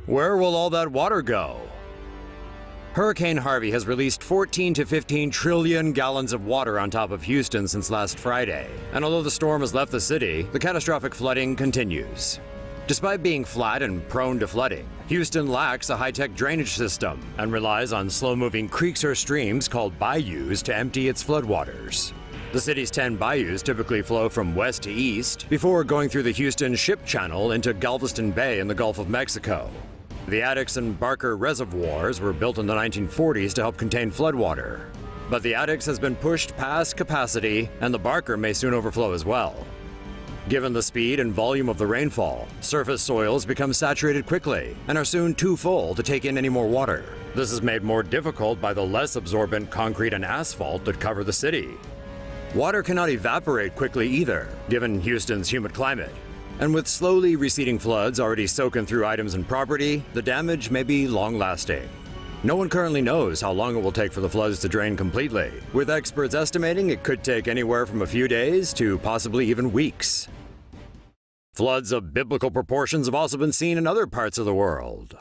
Where will all that water go? Hurricane Harvey has released 14 to 15 trillion gallons of water on top of Houston since last Friday. And although the storm has left the city, the catastrophic flooding continues. Despite being flat and prone to flooding, Houston lacks a high-tech drainage system and relies on slow-moving creeks or streams called bayous to empty its floodwaters. The city's 10 bayous typically flow from west to east before going through the Houston Ship Channel into Galveston Bay in the Gulf of Mexico. The Addicks and Barker reservoirs were built in the 1940s to help contain floodwater. But the Addicks has been pushed past capacity, and the Barker may soon overflow as well. Given the speed and volume of the rainfall, surface soils become saturated quickly and are soon too full to take in any more water. This is made more difficult by the less absorbent concrete and asphalt that cover the city. Water cannot evaporate quickly either, given Houston's humid climate. And with slowly receding floods already soaking through items and property, the damage may be long-lasting. No one currently knows how long it will take for the floods to drain completely, with experts estimating it could take anywhere from a few days to possibly even weeks. Floods of biblical proportions have also been seen in other parts of the world.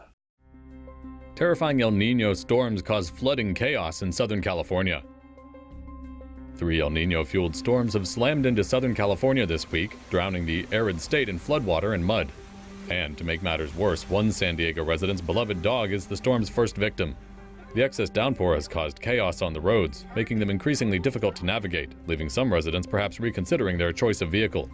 Terrifying El Niño storms caused flooding chaos in Southern California. 3 El Niño-fueled storms have slammed into Southern California this week, drowning the arid state in floodwater and mud. And to make matters worse, one San Diego resident's beloved dog is the storm's first victim. The excess downpour has caused chaos on the roads, making them increasingly difficult to navigate, leaving some residents perhaps reconsidering their choice of vehicle.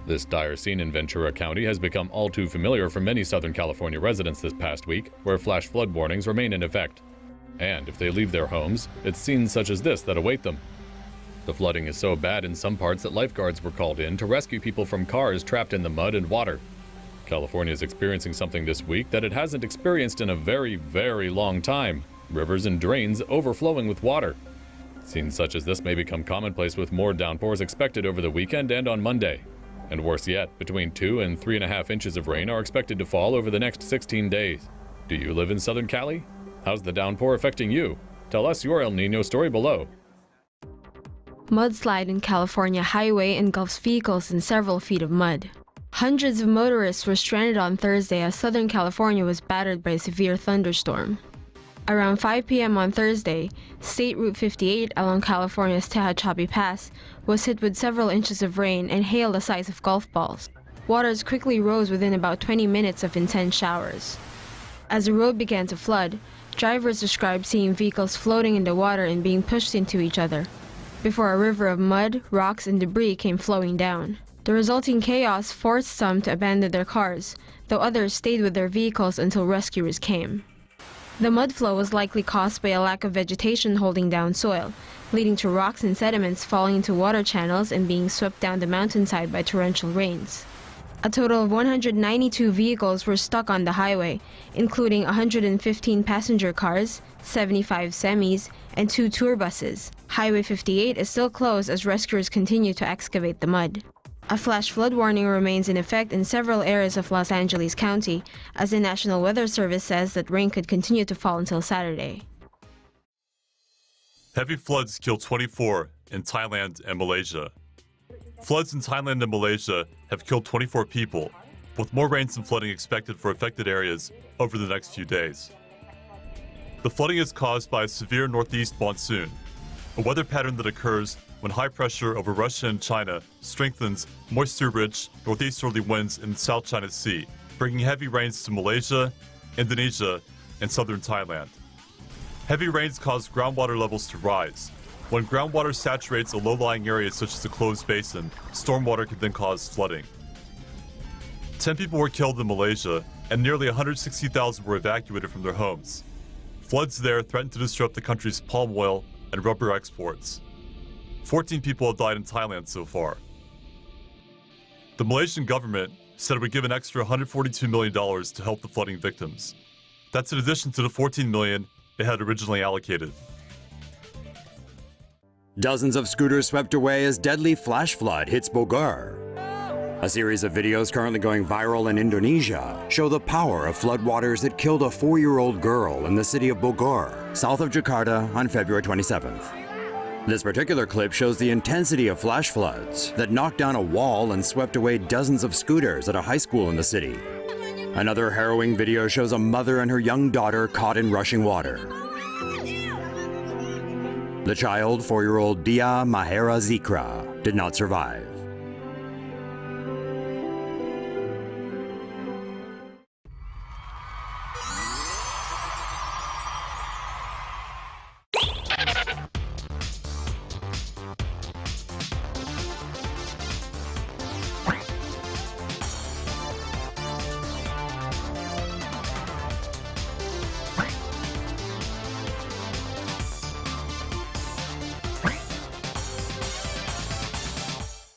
This dire scene in Ventura County has become all too familiar for many Southern California residents this past week, where flash flood warnings remain in effect. And if they leave their homes, it's scenes such as this that await them. The flooding is so bad in some parts that lifeguards were called in to rescue people from cars trapped in the mud and water. California is experiencing something this week that it hasn't experienced in a very, very long time: rivers and drains overflowing with water. Scenes such as this may become commonplace with more downpours expected over the weekend and on Monday. And worse yet, between 2 and 3.5 inches of rain are expected to fall over the next 16 days. Do you live in Southern Cali? How's the downpour affecting you? Tell us your El Niño story below. Mudslide in California highway engulfs vehicles in several feet of mud. Hundreds of motorists were stranded on Thursday as Southern California was battered by a severe thunderstorm. Around 5 p.m. on Thursday, State Route 58 along California's Tehachapi Pass was hit with several inches of rain and hail the size of golf balls. Waters quickly rose within about 20 minutes of intense showers. As the road began to flood, drivers described seeing vehicles floating in the water and being pushed into each other, before a river of mud, rocks, and debris came flowing down. The resulting chaos forced some to abandon their cars, though others stayed with their vehicles until rescuers came. The mud flow was likely caused by a lack of vegetation holding down soil, leading to rocks and sediments falling into water channels and being swept down the mountainside by torrential rains. A total of 192 vehicles were stuck on the highway, including 115 passenger cars, 75 semis, and 2 tour buses. Highway 58 is still closed as rescuers continue to excavate the mud. A flash flood warning remains in effect in several areas of Los Angeles County, as the National Weather Service says that rain could continue to fall until Saturday. Heavy floods killed 24 in Thailand and Malaysia. Floods in Thailand and Malaysia have killed 24 people, with more rains and flooding expected for affected areas over the next few days. The flooding is caused by a severe northeast monsoon, a weather pattern that occurs when high pressure over Russia and China strengthens moisture-rich northeasterly winds in the South China Sea, bringing heavy rains to Malaysia, Indonesia, and southern Thailand. Heavy rains cause groundwater levels to rise. When groundwater saturates a low-lying area such as a closed basin, stormwater can then cause flooding. 10 people were killed in Malaysia, and nearly 160,000 were evacuated from their homes. Floods there threaten to disrupt the country's palm oil and rubber exports. 14 people have died in Thailand so far. The Malaysian government said it would give an extra $142 million to help the flooding victims. That's in addition to the $14 million it had originally allocated. Dozens of scooters swept away as deadly flash flood hits Bogor. A series of videos currently going viral in Indonesia show the power of floodwaters that killed a 4-year-old girl in the city of Bogor, south of Jakarta, on February 27th. This particular clip shows the intensity of flash floods that knocked down a wall and swept away dozens of scooters at a high school in the city. Another harrowing video shows a mother and her young daughter caught in rushing water. The child, 4-year-old Dia Mahera Zikra, did not survive.